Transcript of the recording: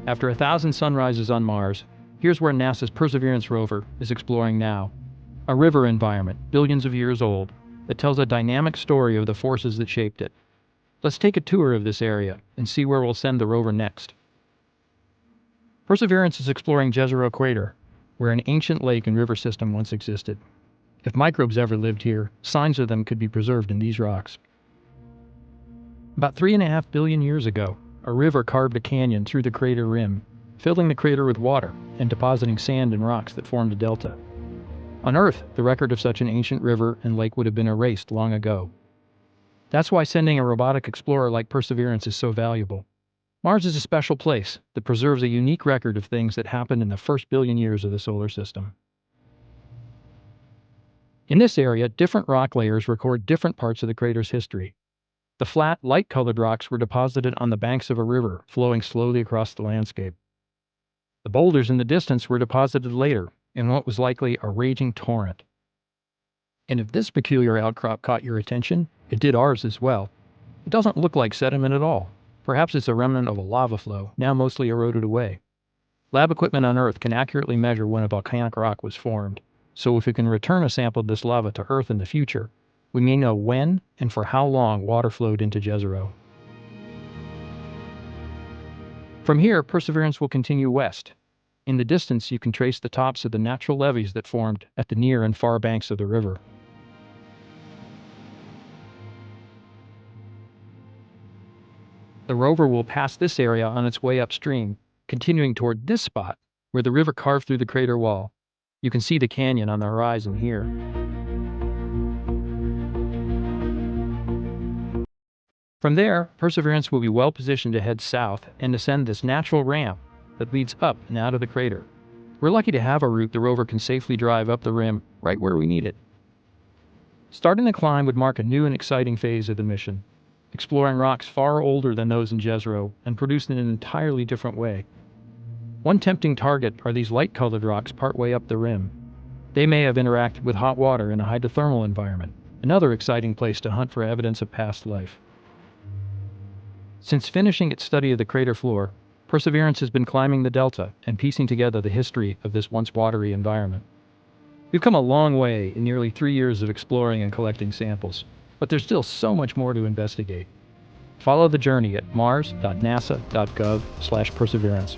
After 1,000 sunrises on Mars, here's where NASA's Perseverance rover is exploring now. A river environment, billions of years old, that tells a dynamic story of the forces that shaped it. Let's take a tour of this area and see where we'll send the rover next. Perseverance is exploring Jezero Crater, where an ancient lake and river system once existed. If microbes ever lived here, signs of them could be preserved in these rocks. About 3.5 billion years ago, a river carved a canyon through the crater rim, filling the crater with water and depositing sand and rocks that formed a delta. On Earth, the record of such an ancient river and lake would have been erased long ago. That's why sending a robotic explorer like Perseverance is so valuable. Mars is a special place that preserves a unique record of things that happened in the first billion years of the solar system. In this area, different rock layers record different parts of the crater's history. The flat, light-colored rocks were deposited on the banks of a river flowing slowly across the landscape. The boulders in the distance were deposited later in what was likely a raging torrent. And if this peculiar outcrop caught your attention, it did ours as well. It doesn't look like sediment at all. Perhaps it's a remnant of a lava flow, now mostly eroded away. Lab equipment on Earth can accurately measure when a volcanic rock was formed, so if we can return a sample of this lava to Earth in the future, we may know when and for how long water flowed into Jezero. From here, Perseverance will continue west. In the distance, you can trace the tops of the natural levees that formed at the near and far banks of the river. The rover will pass this area on its way upstream, continuing toward this spot, where the river carved through the crater wall. You can see the canyon on the horizon here. From there, Perseverance will be well positioned to head south and ascend this natural ramp that leads up and out of the crater. We're lucky to have a route the rover can safely drive up the rim right where we need it. Starting the climb would mark a new and exciting phase of the mission, exploring rocks far older than those in Jezero and produced in an entirely different way. One tempting target are these light-colored rocks partway up the rim. They may have interacted with hot water in a hydrothermal environment, another exciting place to hunt for evidence of past life. Since finishing its study of the crater floor, Perseverance has been climbing the delta and piecing together the history of this once watery environment. We've come a long way in nearly 3 years of exploring and collecting samples, but there's still so much more to investigate. Follow the journey at mars.nasa.gov/perseverance.